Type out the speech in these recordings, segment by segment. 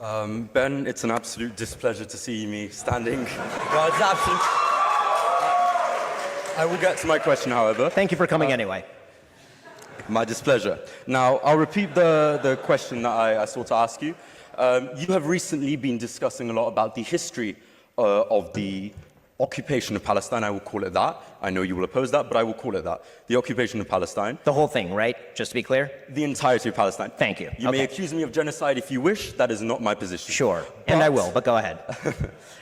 Ben, it's an absolute displeasure to see me standing. Well, it's absolute. I will get to my question, however. Thank you for coming anyway. My displeasure. Now, I'll repeat the question that I sought to ask you. You have recently been discussing a lot about the history of the occupation of Palestine. I will call it that. I know you will oppose that, but I will call it that. The occupation of Palestine. The whole thing, right? Just to be clear? The entirety of Palestine. Thank you. You may accuse me of genocide if you wish. That is not my position. Sure. And I will, but go ahead.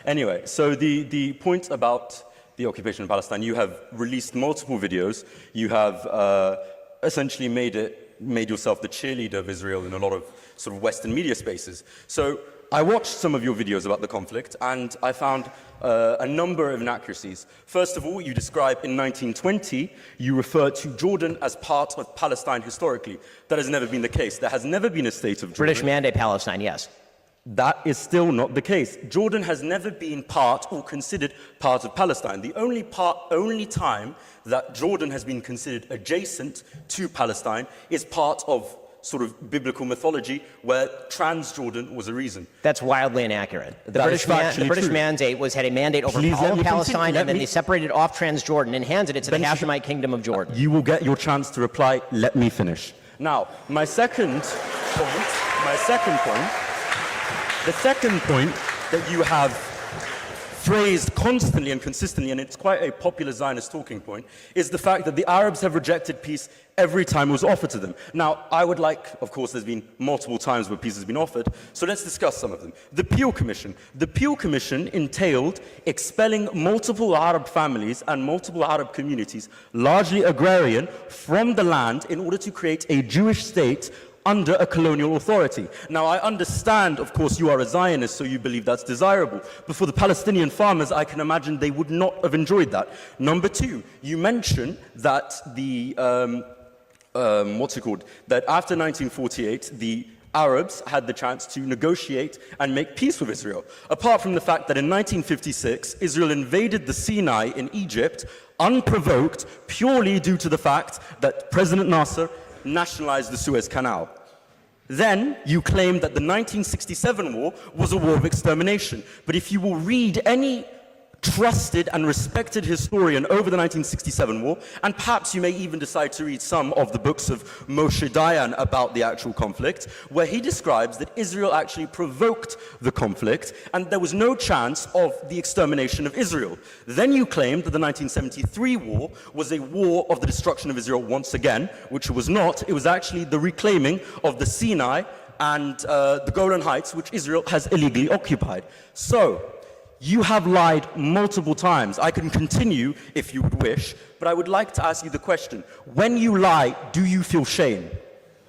Anyway, so the point about the occupation of Palestine, you have released multiple videos. You have essentially made yourself the cheerleader of Israel in a lot of sort of Western media spaces. So I watched some of your videos about the conflict, and I found a number of inaccuracies. First of all, you describe in 1920, you refer to Jordan as part of Palestine historically. That has never been the case. There has never been a state of Jordan. British Mandate Palestine, yes. That is still not the case. Jordan has never been part or considered part of Palestine. The only time that Jordan has been considered adjacent to Palestine is part of sort of biblical mythology where Transjordan was a reason. That's wildly inaccurate. The British Mandate had a mandate over all of Palestine, and then they separated off Transjordan and handed it to the Hashemite Kingdom of Jordan. You will get your chance to reply. Let me finish. Now, the second point that you have phrased constantly and consistently, and it's quite a popular Zionist talking point, is the fact that the Arabs have rejected peace every time it was offered to them. Now, I would like, of course, there's been multiple times where peace has been offered, so let's discuss some of them. The Peel Commission. The Peel Commission entailed expelling multiple Arab families and multiple Arab communities, largely agrarian, from the land in order to create a Jewish state under a colonial authority. Now, I understand, of course, you are a Zionist, so you believe that's desirable. But for the Palestinian farmers, I can imagine they would not have enjoyed that. Number two, you mention that that after 1948, the Arabs had the chance to negotiate and make peace with Israel. Apart from the fact that in 1956, Israel invaded the Sinai in Egypt, unprovoked, purely due to the fact that President Nasser nationalized the Suez Canal. Then you claim that the 1967 war was a war of extermination. But if you will read any trusted and respected historian over the 1967 war, and perhaps you may even decide to read some of the books of Moshe Dayan about the actual conflict, where he describes that Israel actually provoked the conflict and there was no chance of the extermination of Israel. Then you claimed that the 1973 war was a war of the destruction of Israel once again, which it was not. It was actually the reclaiming of the Sinai and the Golan Heights, which Israel has illegally occupied. So, you have lied multiple times. I can continue if you would wish, but I would like to ask you the question. When you lie, do you feel shame?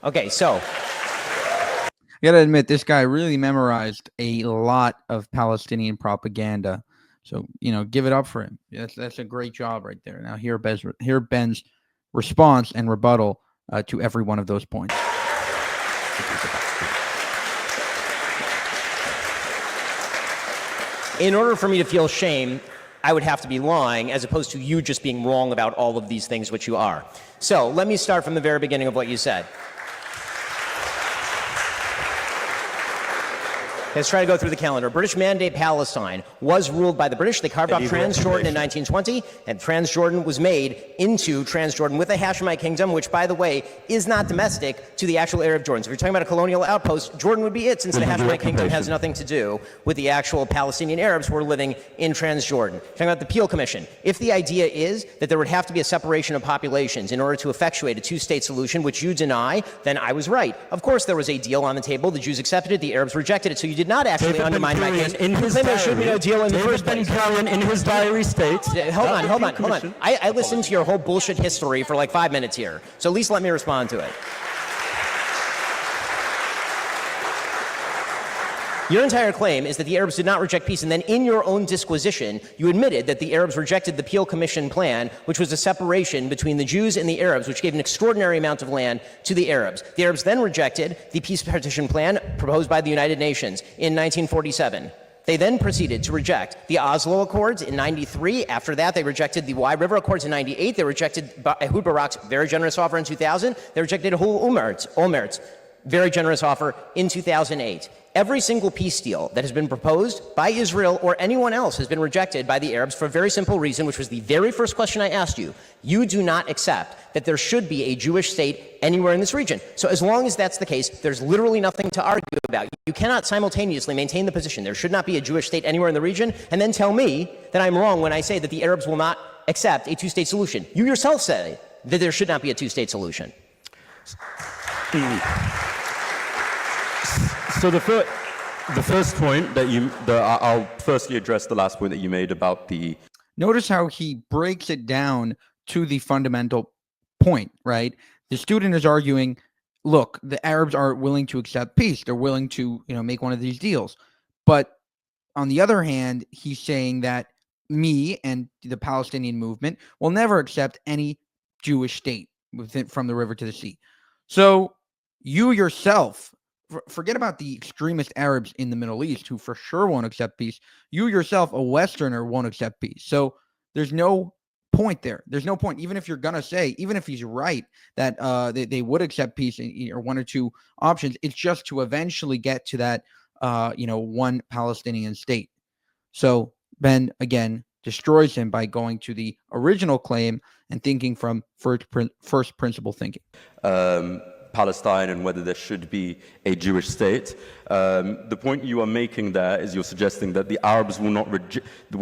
Okay, so I gotta admit, this guy really memorized a lot of Palestinian propaganda. So, give it up for him. That's a great job right there. Now, hear Ben's response and rebuttal to every one of those points. in order for me to feel shame, I would have to be lying, as opposed to you just being wrong about all of these things, which you are. So let me start from the very beginning of what you said. Let's try to go through the calendar. British Mandate Palestine was ruled by the British. They carved off Transjordan in 1920, and Transjordan was made into Transjordan with the Hashemite Kingdom, which, by the way, is not domestic to the actual Arab Jordans. If you're talking about a colonial outpost, Jordan would be it, since the Hashemite Kingdom has nothing to do with the actual Palestinian Arabs who are living in Transjordan. Talking about the Peel Commission. If the idea is that there would have to be a separation of populations in order to effectuate a two-state solution, which you deny, then I was right. Of course there was a deal on the table. The Jews accepted it. The Arabs rejected it. So you did not actually undermine my case. In his diary, there should be no deal in the first place. In his diary states. Hold on. I listened to your whole bullshit history for like 5 minutes here. So at least let me respond to it. Your entire claim is that the Arabs did not reject peace, and then in your own disquisition, you admitted that the Arabs rejected the Peel Commission plan, which was a separation between the Jews and the Arabs, which gave an extraordinary amount of land to the Arabs. The Arabs then rejected the peace partition plan proposed by the United Nations in 1947. They then proceeded to reject the Oslo Accords in 93. After that, they rejected the Wye River Accords in 98. They rejected Ehud Barak's very generous offer in 2000. They rejected Hul Olmert's very generous offer in 2008. Every single peace deal that has been proposed by Israel or anyone else has been rejected by the Arabs for a very simple reason, which was the very first question I asked you. You do not accept that there should be a Jewish state anywhere in this region. So as long as that's the case, there's literally nothing to argue about. You cannot simultaneously maintain the position there should not be a Jewish state anywhere in the region and then tell me that I'm wrong when I say that the Arabs will not accept a two-state solution. You yourself say that there should not be a two-state solution. So the first point I'll firstly address the last point that you made about the... Notice how he breaks it down to the fundamental point, right? The student is arguing, look, the Arabs are willing to accept peace. They're willing to, make one of these deals. But on the other hand, he's saying that me and the Palestinian movement will never accept any Jewish state from the river to the sea. So you yourself, forget about the extremist Arabs in the Middle East who for sure won't accept peace. You yourself, a Westerner, won't accept peace. So there's no point there. There's no point. Even if you're going to say, even if he's right that they would accept peace or one or two options, it's just to eventually get to that, one Palestinian state. So Ben, again, destroys him by going to the original claim and thinking from first principle thinking. Palestine and whether there should be a Jewish state. The point you are making there is you're suggesting that the Arabs will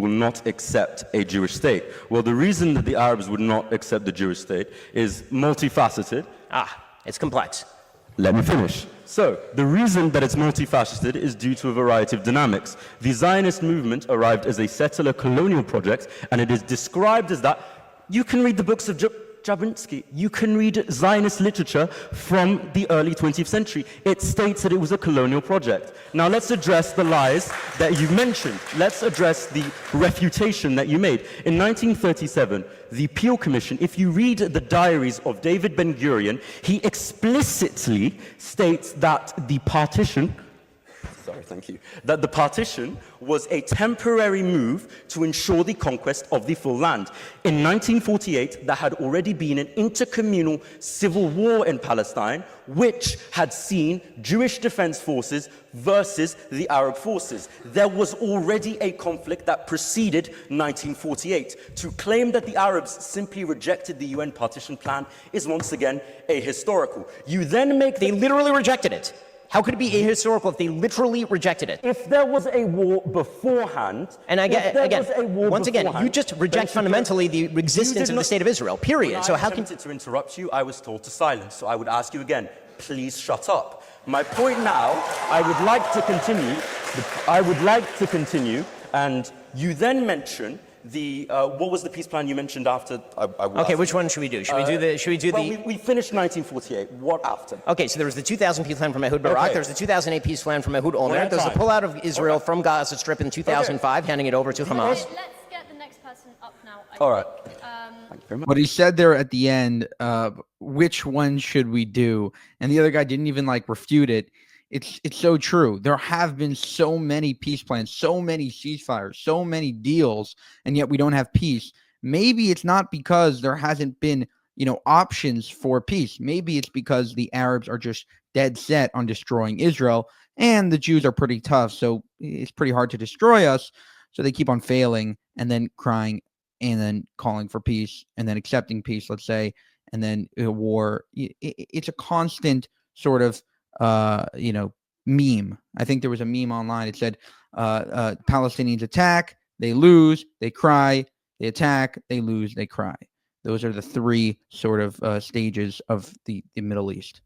not accept a Jewish state. Well, the reason that the Arabs would not accept the Jewish state is multifaceted. It's complex. Let me finish. So, the reason that it's multifaceted is due to a variety of dynamics. The Zionist movement arrived as a settler colonial project, and it is described as that. You can read the books of Jablonski. You can read Zionist literature from the early 20th century. It states that it was a colonial project. Now let's address the lies that you mentioned. Let's address the refutation that you made. In 1937, the Peel Commission, if you read the diaries of David Ben-Gurion, he explicitly states that the partition that the partition was a temporary move to ensure the conquest of the full land. In 1948, there had already been an intercommunal civil war in Palestine, which had seen Jewish defense forces versus the Arab forces. There was already a conflict that preceded 1948. To claim that the Arabs simply rejected the UN partition plan is once again ahistorical. You then make... They literally rejected it. How could it be ahistorical if they literally rejected it? If there was a war beforehand, and once again, you just reject fundamentally the existence of the state of Israel, period. So how can... I attempted to interrupt you, I was told to silence. So I would ask you again, please shut up. My point now, I would like to continue, and you then mention the what was the peace plan you mentioned after? Okay, which one should we do? Should we do the? We finished 1948. What after? Okay, so there was the 2000 peace plan from Ehud Barak. Okay. There was the 2008 peace plan from Ehud Olmert. There's the pullout of Israel from Gaza Strip in 2005, handing it over to Hamas. Let's get the next person up now. All right. Thank you very much. What he said there at the end, which one should we do? And the other guy didn't even refute it. It's so true. There have been so many peace plans, so many ceasefires, so many deals, and yet we don't have peace. Maybe it's not because there hasn't been, options for peace. Maybe it's because the Arabs are just dead set on destroying Israel, and the Jews are pretty tough, so it's pretty hard to destroy us. So they keep on failing and then crying and then calling for peace and then accepting peace, let's say, and then a war. It's a constant sort of meme. I think there was a meme online. It said, Palestinians attack, they lose, they cry, they attack, they lose, they cry. Those are the three sort of stages of the Middle East.